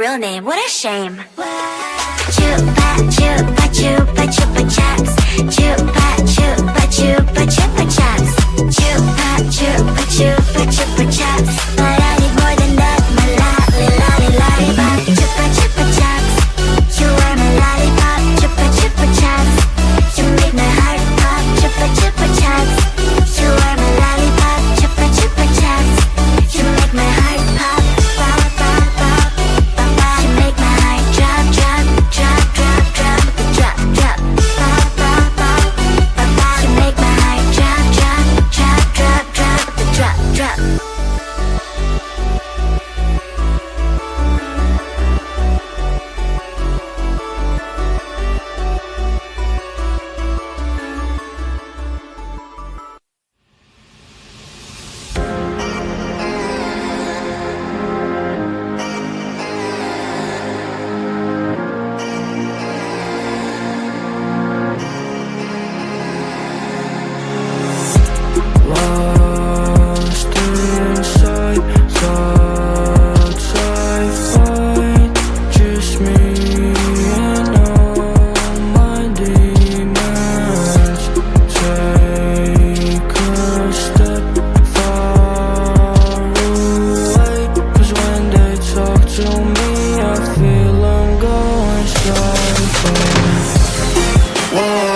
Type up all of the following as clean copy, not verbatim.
real name, what a shame. Chupa chupa chupa chupa chaps. Chupa chupa chupa chupa chaps. Chupa chupa chupa chupa chaps. But I need more than that, my lollipop. Chupa chupa chaps. You are my lollipop. Chupa chupa chaps. You make my heart pop. Chupa chupa chaps. You are my lollipop. Chupa chupa chaps. You make my heart pop. Pop pop pop pop pop. You make my heart drop drop drop drop drop drop drop. Pop pop pop pop pop. You make my heart drop drop drop drop drop drop drop. Lost inside thoughts I find, just me and all my demons. Take a step far away, 'cause when they talk to me I feel I'm going psycho. Whoa,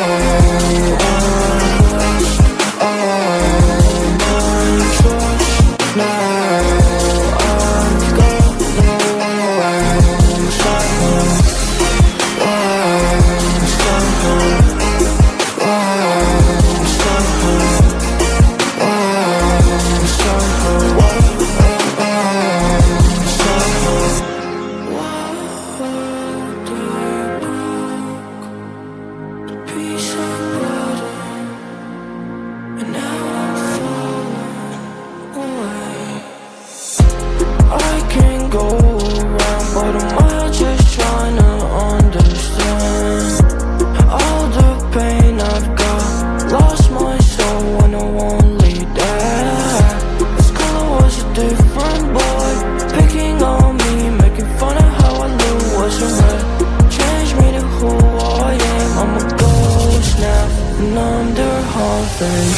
I can go around, but am I just trying to understand all the pain I've got? Lost my soul when I won't lead that. This color was a different boy, picking on me, making fun of how I look wasn't right. Changed me to who I am. I'm a ghost now, and I'm their haunting.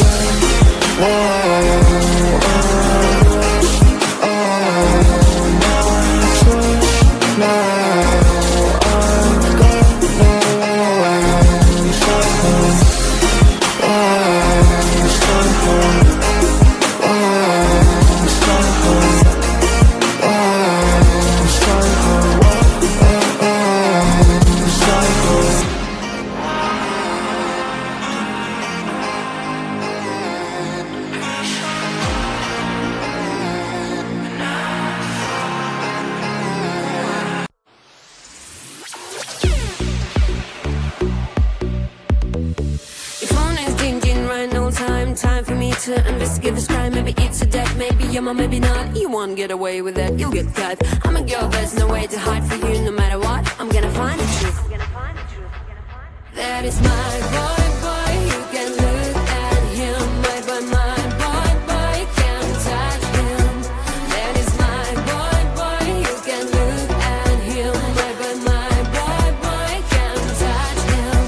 Your phone is thinking right, no time for me to investigate this crime. Maybe it's a death, maybe yeah, or maybe not. You won't get away with that, you'll get cut. I'm a girl, there's no way to hide for you. No matter what, I'm gonna find the truth. That is my boy, boy. You can look at him, my boy, boy. Can't touch him. That is my boy, boy. You can look at him, my boy. Can't touch him.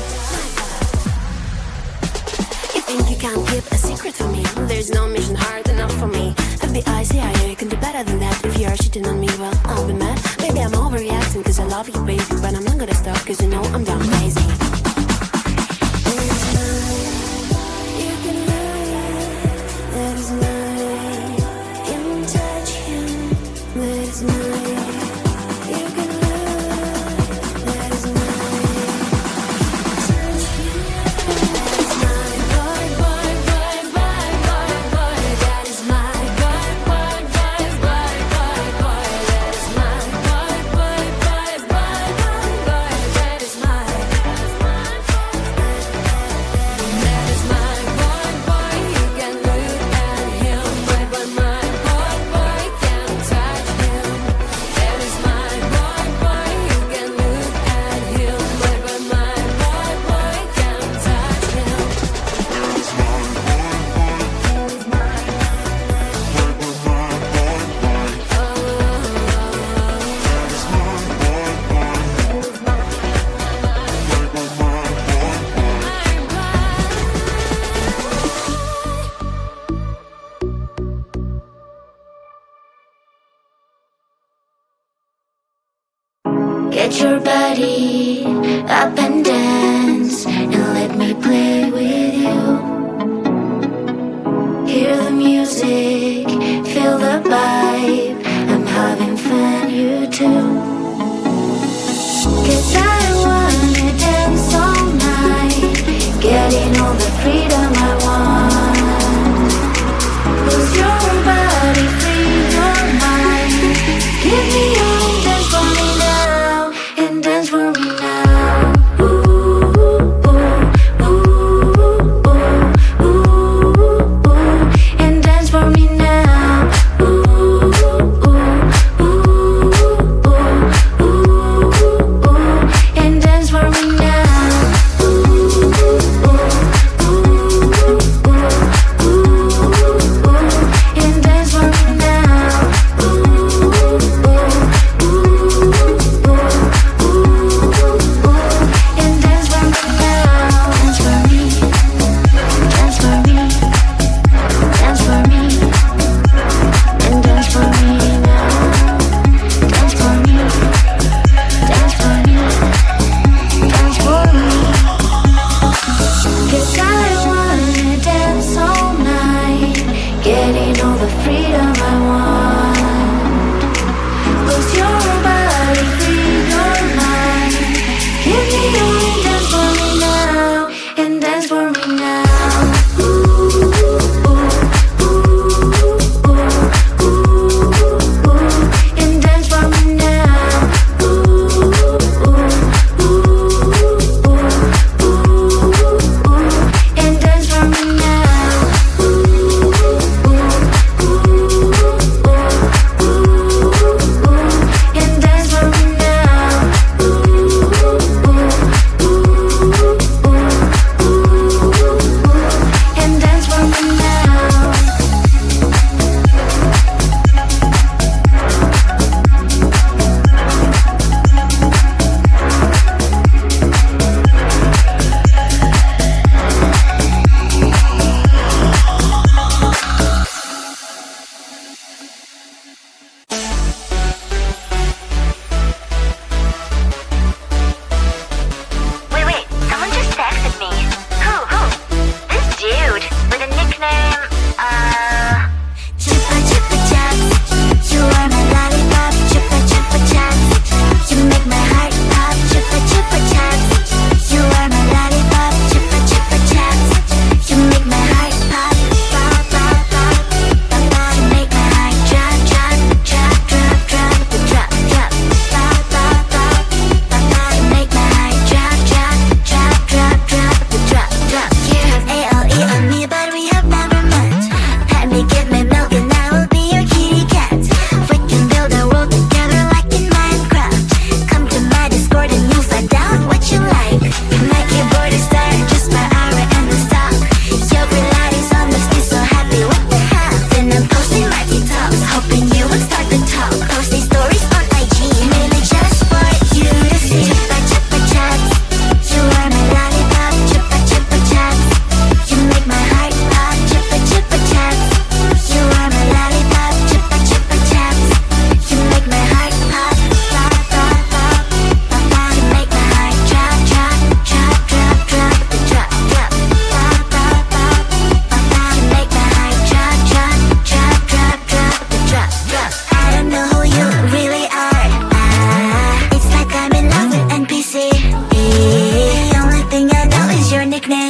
You think you can't keep a secret from me? There's no mission hard enough for me. FBI, CIA, you can do better than that. If you are cheating on me, well, I'll be mad. Maybe I'm overreacting 'cause I love you, baby, but I'm not gonna stop 'cause you know I'm done crazy.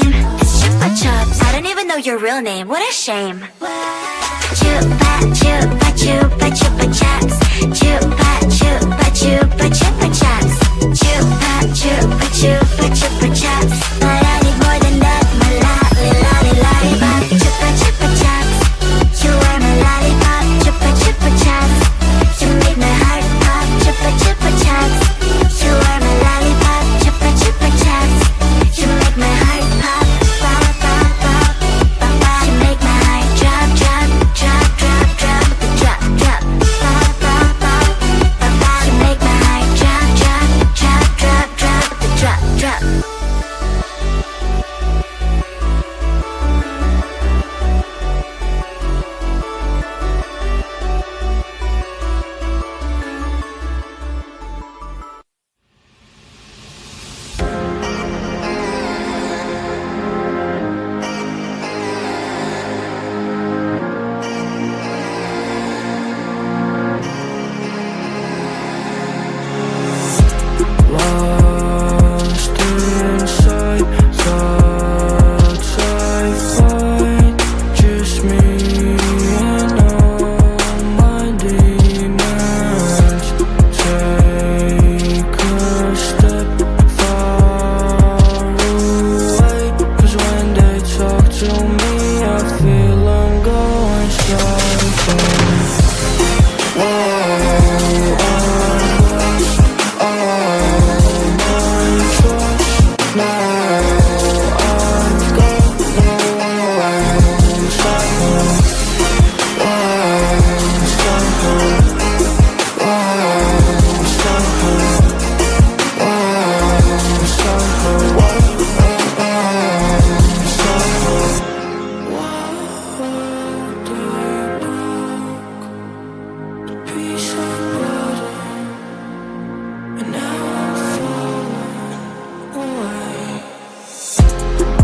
name? It's Chupa Chups. I don't even know your real name, what a shame. Chupa Chupa Chupa Chupa Chups. Chupa Chupa Chupa Chupa Chups. Chupa Chupa Chupa Chupa Chups. But I need more than that, my lollipop. Chupa Chupa Chups. You are my lollipop. Chupa Chupa Chups. You make my heart pop. Chupa Chupa Chups. You are my lollipop. Chupa Chupa Chups. You make my heart pop. Pop, pop, pop, pop, pop. You make my heart drop, drop, drop, drop, drop, drop, drop. Pop, pop, pop, pop, pop. You make my heart drop, drop, drop, drop, drop, drop, drop. Lost inside thoughts I find, just me and all my demons. Take a step far away, 'cause when they talk to me I feel I'm going psycho. Whoa,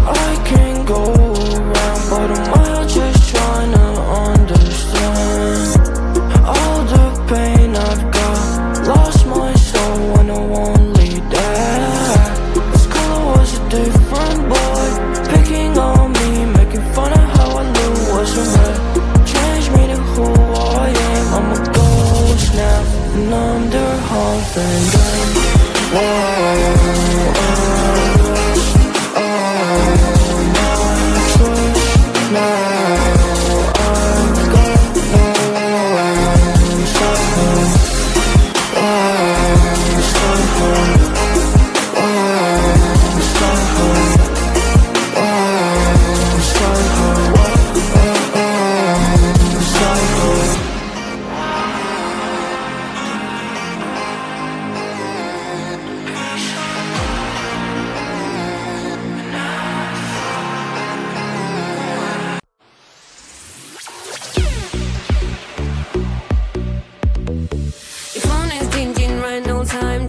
I can go around, but I'm just trying to understand all the pain I've got. Lost my soul when I won't lead that. This color was a different boy, picking on me, making fun of how I look. Wasn't right, changed me to who I am. I'm a ghost now, and I'm their half and done. Whoa,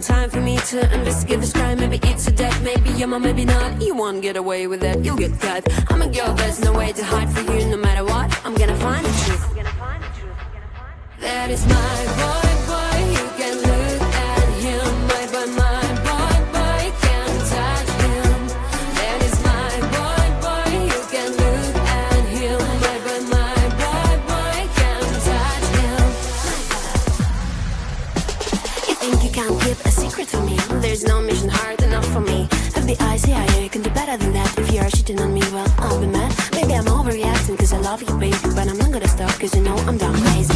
Time for me to investigate this crime. Maybe it's a death, maybe yeah, or maybe not. You won't get away with that, you'll get cut. I'm a girl, there's no way to hide for you. No matter what, I'm gonna find the truth. That is my boy, boy. You can look at him, my boy, can't touch him. That is my boy, boy. You can look at him, my boy, can't touch him. You think you can't keep a secret from me? There's no mission hard enough for me. FBI, CIA, you can do better than that. If you are cheating on me, well, I'll be mad. Maybe I'm overreacting 'cause I love you, baby, but I'm not gonna stop 'cause you know I'm done crazy.